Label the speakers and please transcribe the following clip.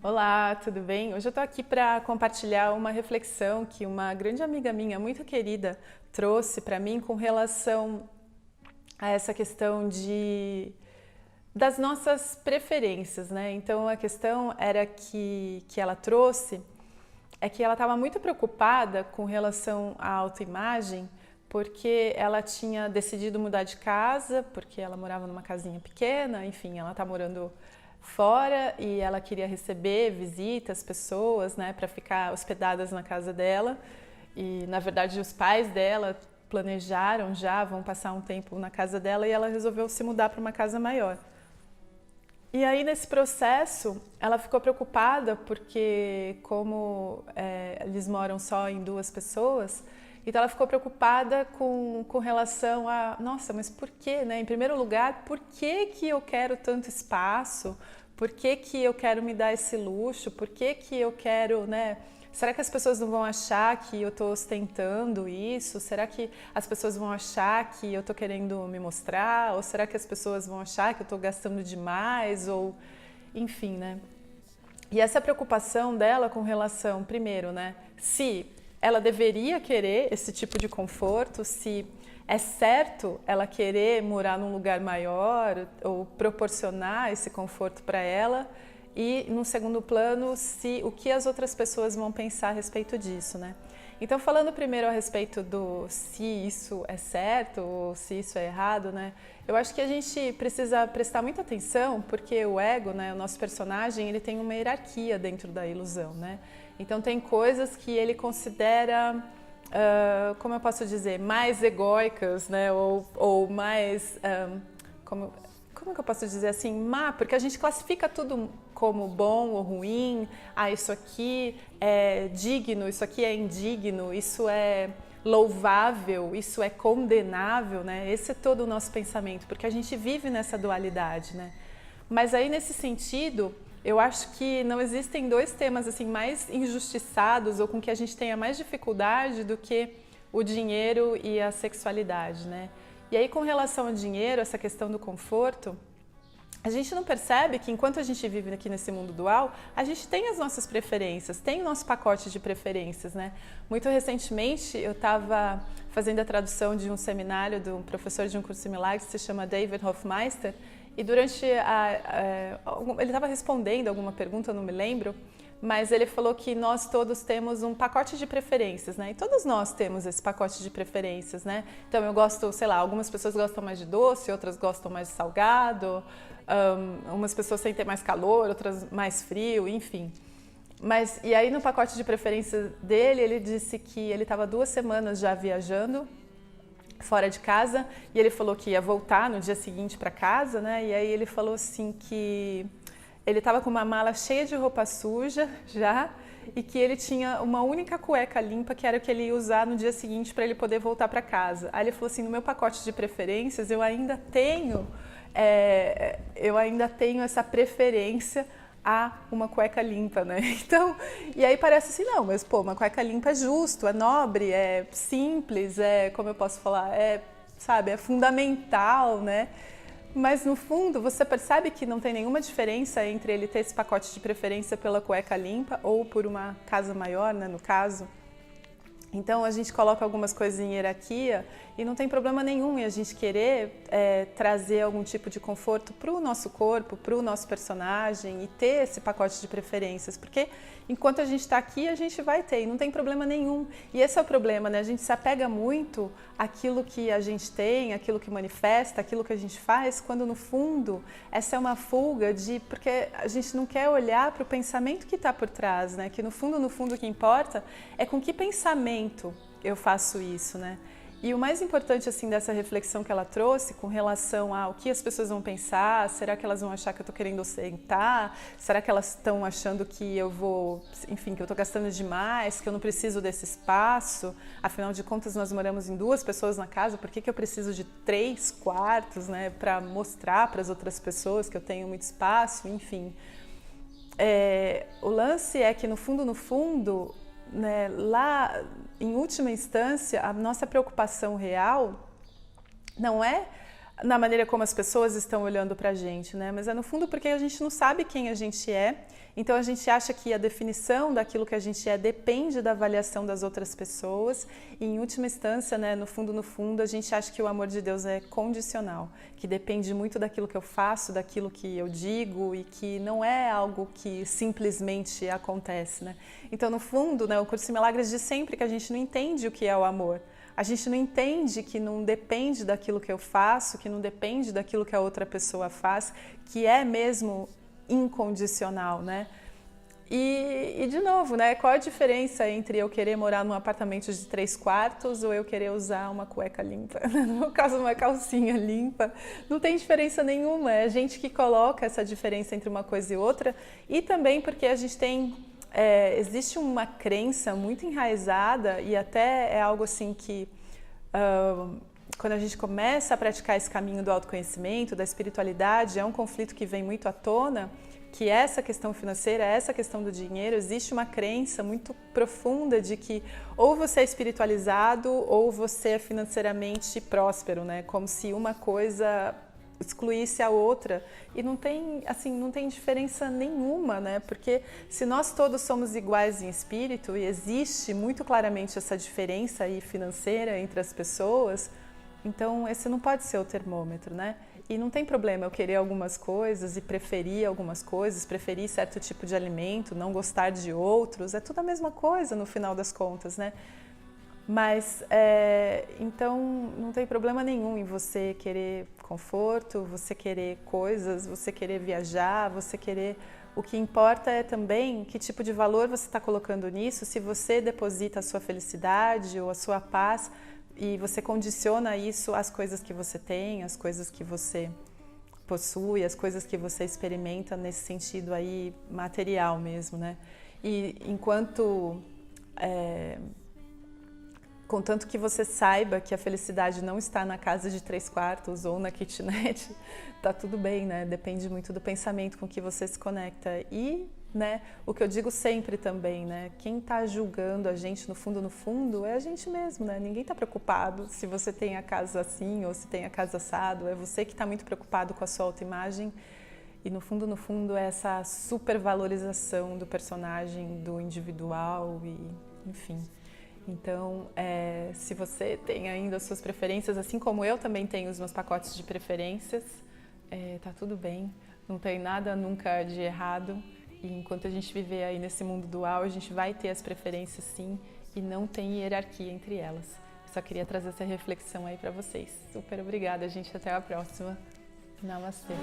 Speaker 1: Olá, tudo bem? Hoje eu estou aqui para compartilhar uma reflexão que uma grande amiga minha, muito querida, trouxe para mim com relação a essa questão das nossas preferências, né? Então a questão era que ela trouxe é que ela estava muito preocupada com relação à autoimagem, porque ela tinha decidido mudar de casa, porque ela morava numa casinha pequena, enfim, ela está morando fora e ela queria receber visitas, pessoas, né, para ficar hospedadas na casa dela. E na verdade os pais dela planejaram já, vão passar um tempo na casa dela e ela resolveu se mudar para uma casa maior. E aí nesse processo ela ficou preocupada porque eles moram só em duas pessoas, então ela ficou preocupada com relação a, nossa, mas por quê, né? Em primeiro lugar, por que que eu quero tanto espaço? Por que que eu quero me dar esse luxo? Por que que eu quero, né? Será que as pessoas não vão achar que eu estou ostentando isso? Será que as pessoas vão achar que eu estou querendo me mostrar? Ou será que as pessoas vão achar que eu estou gastando demais? Ou, enfim, né? E essa preocupação dela com relação, primeiro, né? Se ela deveria querer esse tipo de conforto, se é certo ela querer morar num lugar maior ou proporcionar esse conforto para ela. E, no segundo plano, o que as outras pessoas vão pensar a respeito disso, né? Então, falando primeiro a respeito do se isso é certo ou se isso é errado, né? Eu acho que a gente precisa prestar muita atenção, porque o ego, né, o nosso personagem, ele tem uma hierarquia dentro da ilusão, né? Então, tem coisas que ele considera, como eu posso dizer, mais egóicas, né? Ou mais... como que eu posso dizer assim, má, porque a gente classifica tudo como bom ou ruim, isso aqui é digno, isso aqui é indigno, isso é louvável, isso é condenável, né? Esse é todo o nosso pensamento, porque a gente vive nessa dualidade, né? Mas aí nesse sentido, eu acho que não existem dois temas assim mais injustiçados ou com que a gente tenha mais dificuldade do que o dinheiro e a sexualidade, né? E aí, com relação ao dinheiro, essa questão do conforto, a gente não percebe que enquanto a gente vive aqui nesse mundo dual, a gente tem as nossas preferências, tem o nosso pacote de preferências, né? Muito recentemente, eu estava fazendo a tradução de um seminário de um professor de um curso similar que se chama David Hofmeister, e durante ele estava respondendo alguma pergunta, eu não me lembro, mas ele falou que nós todos temos um pacote de preferências, né? E todos nós temos esse pacote de preferências, né? Então eu gosto, sei lá, algumas pessoas gostam mais de doce, outras gostam mais de salgado, umas pessoas sentem mais calor, outras mais frio, enfim. E aí no pacote de preferências dele, ele disse que ele estava 2 semanas já viajando fora de casa e ele falou que ia voltar no dia seguinte para casa, né? E aí ele falou assim que ele estava com uma mala cheia de roupa suja já e que ele tinha uma única cueca limpa que era o que ele ia usar no dia seguinte para ele poder voltar para casa. Aí ele falou assim, no meu pacote de preferências eu ainda tenho essa preferência a uma cueca limpa, né? Então, e aí parece assim, não, mas pô, uma cueca limpa é justo, é nobre, é simples, como eu posso falar, sabe, é fundamental, né? Mas no fundo, você percebe que não tem nenhuma diferença entre ele ter esse pacote de preferência pela cueca limpa ou por uma casa maior, né, no caso. Então a gente coloca algumas coisas em hierarquia e não tem problema nenhum em a gente querer trazer algum tipo de conforto para o nosso corpo, para o nosso personagem e ter esse pacote de preferências, porque enquanto a gente está aqui a gente vai ter e não tem problema nenhum. E esse é o problema, né? A gente se apega muito àquilo que a gente tem, àquilo que manifesta, àquilo que a gente faz, quando no fundo essa é uma fuga porque a gente não quer olhar para o pensamento que está por trás, né? Que no fundo o que importa é com que pensamento eu faço isso, né? E o mais importante assim dessa reflexão que ela trouxe com relação ao que as pessoas vão pensar, será que elas vão achar que eu estou querendo ostentar? Será que elas estão achando que eu vou, enfim, que eu estou gastando demais, que eu não preciso desse espaço? Afinal de contas, nós moramos em 2 pessoas na casa, por que que eu preciso de 3 quartos, né, para mostrar para as outras pessoas que eu tenho muito espaço, enfim. O lance é que no fundo, né, lá em última instância, a nossa preocupação real não é na maneira como as pessoas estão olhando para a gente, né? Mas é no fundo porque a gente não sabe quem a gente é Então a gente acha que a definição daquilo que a gente é depende da avaliação das outras pessoas e, em última instância, né, no fundo, a gente acha que o amor de Deus é condicional, que depende muito daquilo que eu faço, daquilo que eu digo e que não é algo que simplesmente acontece, né? Então, no fundo, né, o Curso em Milagres diz sempre que a gente não entende o que é o amor. A gente não entende que não depende daquilo que eu faço, que não depende daquilo que a outra pessoa faz, que é mesmo incondicional, né? E de novo, né? Qual a diferença entre eu querer morar num apartamento de 3 quartos ou eu querer usar uma cueca limpa? No meu caso, uma calcinha limpa. Não tem diferença nenhuma. É a gente que coloca essa diferença entre uma coisa e outra. E também porque a gente tem... existe uma crença muito enraizada e até é algo assim que... quando a gente começa a praticar esse caminho do autoconhecimento, da espiritualidade, é um conflito que vem muito à tona, que essa questão financeira, essa questão do dinheiro, existe uma crença muito profunda de que ou você é espiritualizado ou você é financeiramente próspero, né? Como se uma coisa excluísse a outra, e não tem, assim, não tem diferença nenhuma, né? Porque se nós todos somos iguais em espírito e existe muito claramente essa diferença aí financeira entre as pessoas, então esse não pode ser o termômetro, né? E não tem problema eu querer algumas coisas e preferir algumas coisas, preferir certo tipo de alimento, não gostar de outros, é tudo a mesma coisa no final das contas, né? Mas, então, não tem problema nenhum em você querer conforto, você querer coisas, você querer viajar, você querer... O que importa é também que tipo de valor você está colocando nisso, se você deposita a sua felicidade ou a sua paz e você condiciona isso às coisas que você tem, às coisas que você possui, às coisas que você experimenta nesse sentido aí material mesmo, né? E enquanto... contanto que você saiba que a felicidade não está na casa de 3 quartos ou na kitnet, tá tudo bem, né? Depende muito do pensamento com que você se conecta. E, né, o que eu digo sempre também, né? Quem tá julgando a gente no fundo, é a gente mesmo, né? Ninguém tá preocupado se você tem a casa assim ou se tem a casa assado. É você que tá muito preocupado com a sua autoimagem. E no fundo, é essa supervalorização do personagem, do individual e, enfim... Então, se você tem ainda as suas preferências, assim como eu também tenho os meus pacotes de preferências, tá tudo bem, não tem nada nunca de errado. E enquanto a gente viver aí nesse mundo dual, a gente vai ter as preferências sim, e não tem hierarquia entre elas. Eu só queria trazer essa reflexão aí para vocês. Super obrigada, gente. Até a próxima. Namastê.